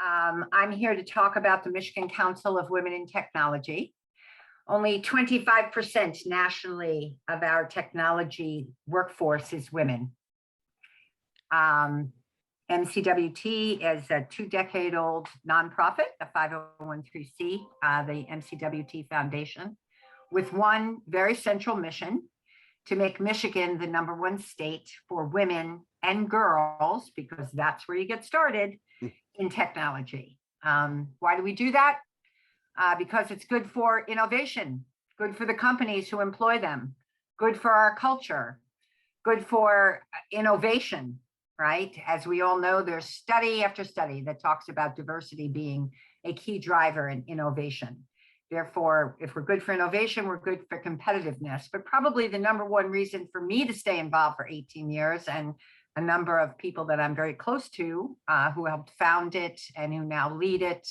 I'm here to talk about the Michigan Council of Women in Technology. Only 25% nationally of our technology workforce is women. MCWT is a 2-decade-old nonprofit, a 501(c)(3), the MCWT Foundation, with one very central mission: to make Michigan the #1 state for women and girls, because that's where you get started in technology. Why do we do that? Because it's good for innovation, good for the companies who employ them, good for our culture, good for innovation, right? As we all know, there's study after study that talks about diversity being a key driver in innovation. Therefore, if we're good for innovation, we're good for competitiveness. But probably the #1 reason for me to stay involved for 18 years, and a number of people that I'm very close to who helped found it and who now lead it.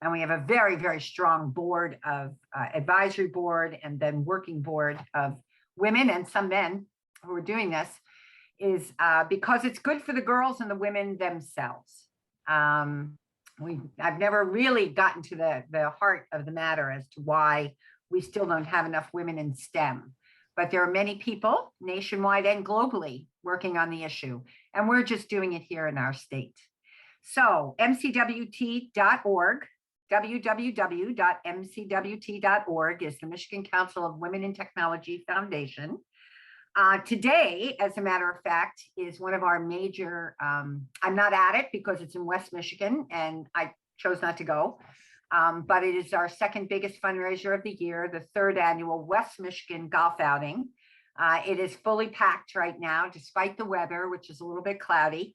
And we have a very, very strong board of advisory board and then working board of women and some men who are doing this, is because it's good for the girls and the women themselves. I've never really gotten to the heart of the matter as to why we still don't have enough women in STEM. But there are many people nationwide and globally working on the issue, and we're just doing it here in our state. So mcwt.org, www.mcwt.org is the Michigan Council of Women in Technology Foundation. Today, as a matter of fact, is one of our major, I'm not at it because it's in West Michigan and I chose not to go, but it is our second biggest fundraiser of the year, the 3rd annual West Michigan Golf Outing. It is fully packed right now, despite the weather, which is a little bit cloudy.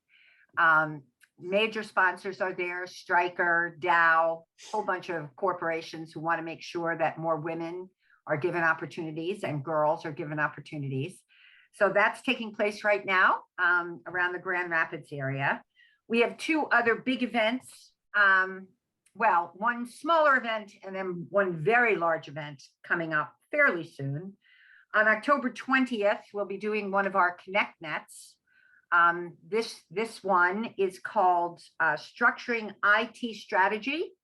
Major sponsors are there: Stryker, Dow, a whole bunch of corporations who want to make sure that more women are given opportunities and girls are given opportunities. So that's taking place right now around the Grand Rapids area. We have 2 other big events. Well, one smaller event and then one very large event coming up fairly soon. On October 20th, we'll be doing one of our Connect Nets. This one is called Structuring IT Strategy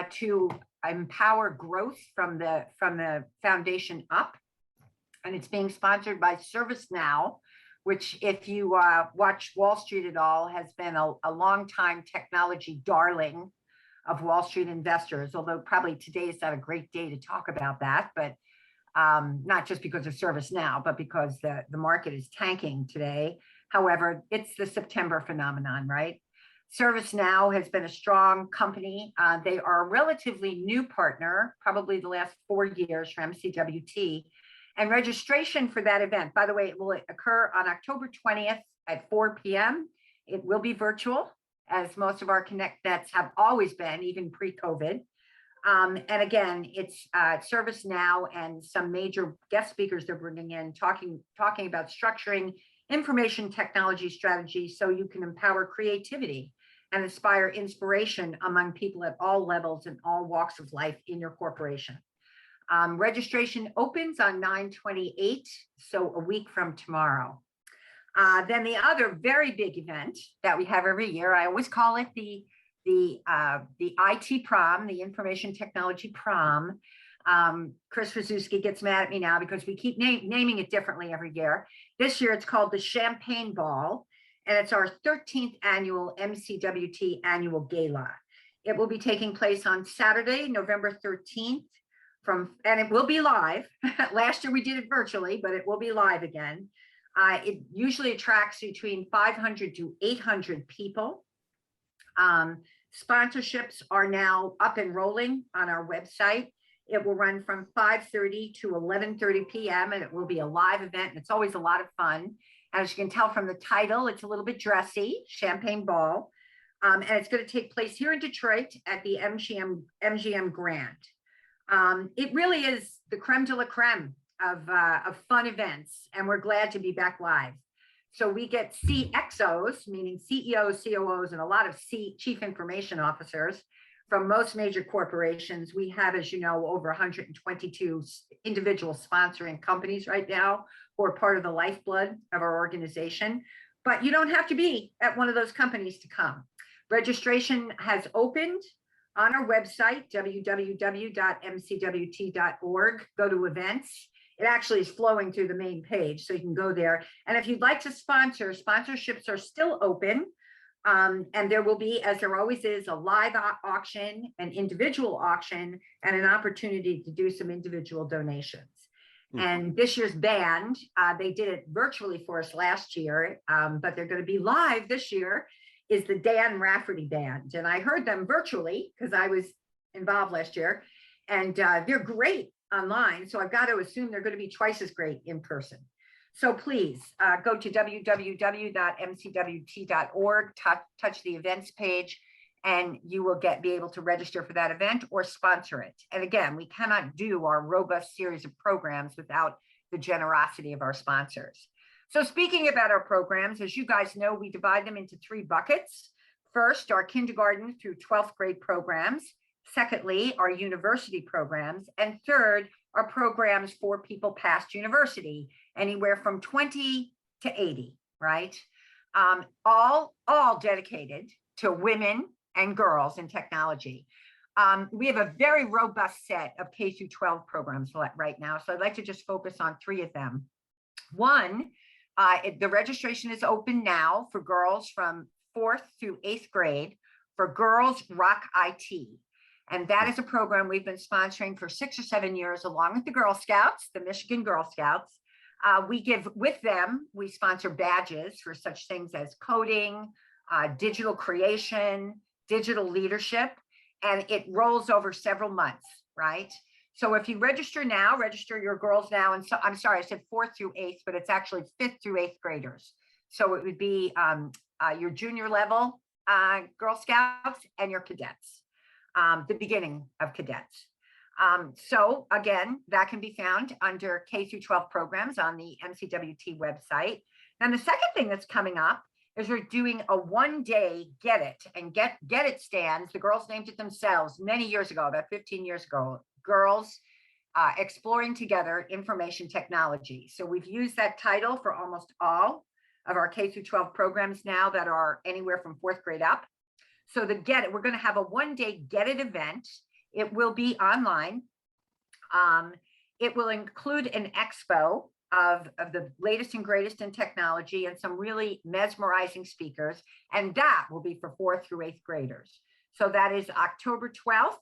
to Empower Growth from the foundation up. And it's being sponsored by ServiceNow, which, if you watch Wall Street at all, has been a long-time technology darling of Wall Street investors, although probably today is not a great day to talk about that, but not just because of ServiceNow, but because the market is tanking today. However, it's the September phenomenon, right? ServiceNow has been a strong company. They are a relatively new partner, probably the last 4 years for MCWT. And registration for that event, by the way, it will occur on October 20th at 4 p.m. It will be virtual, as most of our Connect Nets have always been, even pre-COVID. And again, it's ServiceNow and some major guest speakers they're bringing in, talking about structuring information technology strategy so you can empower creativity and inspire inspiration among people at all levels and all walks of life in your corporation. Registration opens on 9/28, so a week from tomorrow. Then the other very big event that we have every year, I always call it the IT prom, the information technology prom. Chris Rzuski gets mad at me now because we keep naming it differently every year. This year it's called the Champagne Ball, and it's our 13th annual MCWT annual gala. It will be taking place on Saturday, November 13th, and it will be live. Last year we did it virtually, but it will be live again. It usually attracts between 500 to 800 people. Sponsorships are now up and rolling on our website. It will run from 5:30 to 11:30 p.m. and it will be a live event. And it's always a lot of fun. As you can tell from the title, it's a little bit dressy, Champagne Ball. And it's going to take place here in Detroit at the MGM Grand. It really is the creme de la creme of fun events, and we're glad to be back live. So we get CXOs, meaning CEOs, COOs, and a lot of chief information officers from most major corporations. We have, as you know, over 122 individual sponsoring companies right now who are part of the lifeblood of our organization. But you don't have to be at one of those companies to come. Registration has opened on our website, www.mcwt.org. Go to events. It actually is flowing through the main page, so you can go there. And if you'd like to sponsor, sponsorships are still open. And there will be, as there always is, a live auction, an individual auction, and an opportunity to do some individual donations. And this year's band, they did it virtually for us last year, but they're going to be live this year, is the Rafferty Band. And I heard them virtually because I was involved last year, and they're great online. So I've got to assume they're going to be twice as great in person. So please go to www.mcwt.org, touch the events page, and you will be able to register for that event or sponsor it. And again, we cannot do our robust series of programs without the generosity of our sponsors. So speaking about our programs, as you guys know, we divide them into 3 buckets. First, our kindergarten through 12th grade programs. Secondly, our university programs. And third, our programs for people past university, anywhere from 20 to 80, right? All dedicated to women and girls in technology. We have a very robust set of K through 12 programs right now. So I'd like to just focus on 3 of them. One, the registration is open now for girls from 4th through 8th grade for Girls Rock IT. And that is a program we've been sponsoring for 6 or 7 years, along with the Girl Scouts, the Michigan Girl Scouts. We sponsor badges for such things as coding, digital creation, digital leadership, and it rolls over several months, right? So if you register now, register your girls now. And so I'm sorry, I said 4th through 8th, but it's actually 5th through 8th graders. So it would be your junior level Girl Scouts and your cadets, the beginning of cadets. So again, that can be found under K through 12 programs on the MCWT website. And the second thing that's coming up is we're doing a 1-day Get It and Get It stands. The girls named it themselves many years ago, about 15 years ago. Girls Exploring Together Information Technology. So we've used that title for almost all of our K through 12 programs now that are anywhere from 4th grade up. So the Get It, we're going to have a 1-day Get It event. It will be online. It will include an expo of the latest and greatest in technology and some really mesmerizing speakers. And that will be for 4th through 8th graders. So that is October 12th,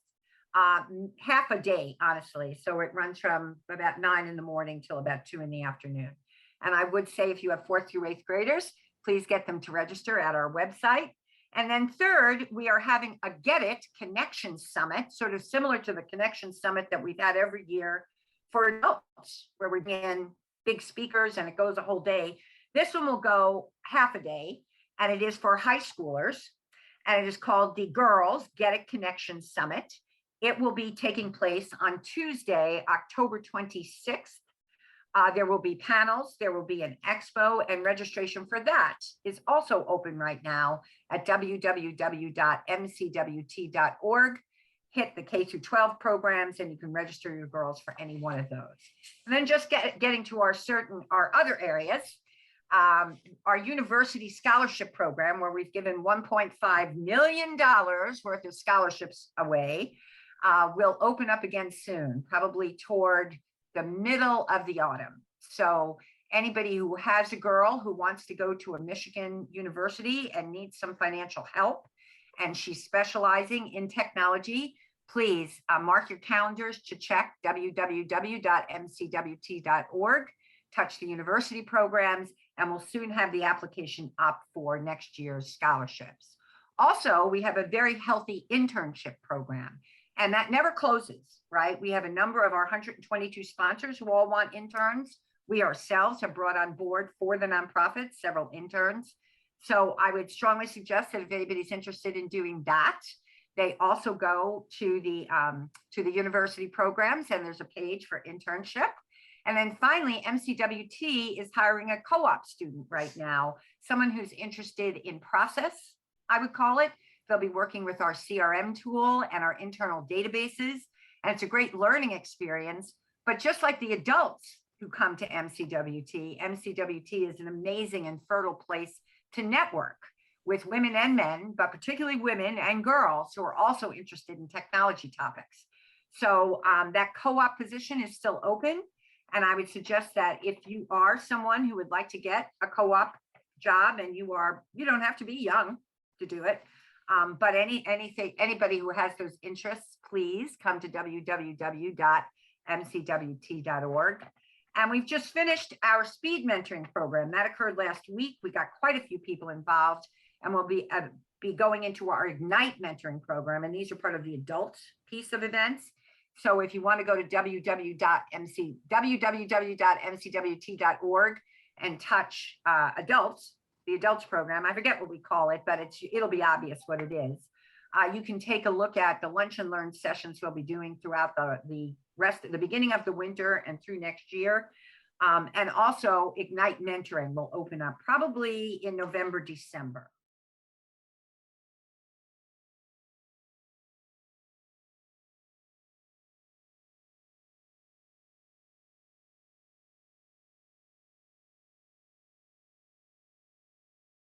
half a day, honestly. So it runs from about 9 in the morning till about 2 in the afternoon. And I would say if you have 4th through 8th graders, please get them to register at our website. And then third, we are having a Get It Connection Summit, sort of similar to the Connection Summit that we've had every year for adults, where we bring in big speakers and it goes a whole day. This one will go half a day, and it is for high schoolers, and it is called the Girls Get It Connection Summit. It will be taking place on Tuesday, October 26th. There will be panels, there will be an expo, and registration for that is also open right now at www.mcwt.org. Hit the K through 12 programs and you can register your girls for any one of those. And then just getting to our other areas, our university scholarship program, where we've given $1.5 million worth of scholarships away, will open up again soon, probably toward the middle of the autumn. So anybody who has a girl who wants to go to a Michigan university and needs some financial help, and she's specializing in technology, please mark your calendars to check www.mcwt.org, touch the university programs, and we'll soon have the application up for next year's scholarships. Also, we have a very healthy internship program, and that never closes, right? We have a number of our 122 sponsors who all want interns. We ourselves have brought on board for the nonprofit several interns. So I would strongly suggest that if anybody's interested in doing that, they also go to the university programs, and there's a page for internship. And then finally, MCWT is hiring a co-op student right now, someone who's interested in process, I would call it. They'll be working with our CRM tool and our internal databases. And it's a great learning experience. But just like the adults who come to MCWT, MCWT is an amazing and fertile place to network with women and men, but particularly women and girls who are also interested in technology topics. So that co-op position is still open. And I would suggest that if you are someone who would like to get a co-op job, and you don't have to be young to do it. But anybody who has those interests, please come to www.mcwt.org. And we've just finished our speed mentoring program that occurred last week. We got quite a few people involved, and we'll be going into our Ignite mentoring program. And these are part of the adult piece of events. So if you want to go to www.mcwt.org and touch adults, the adults program, I forget what we call it, but it'll be obvious what it is. You can take a look at the lunch and learn sessions we'll be doing throughout the beginning of the winter and through next year. And also Ignite mentoring will open up probably in November, December.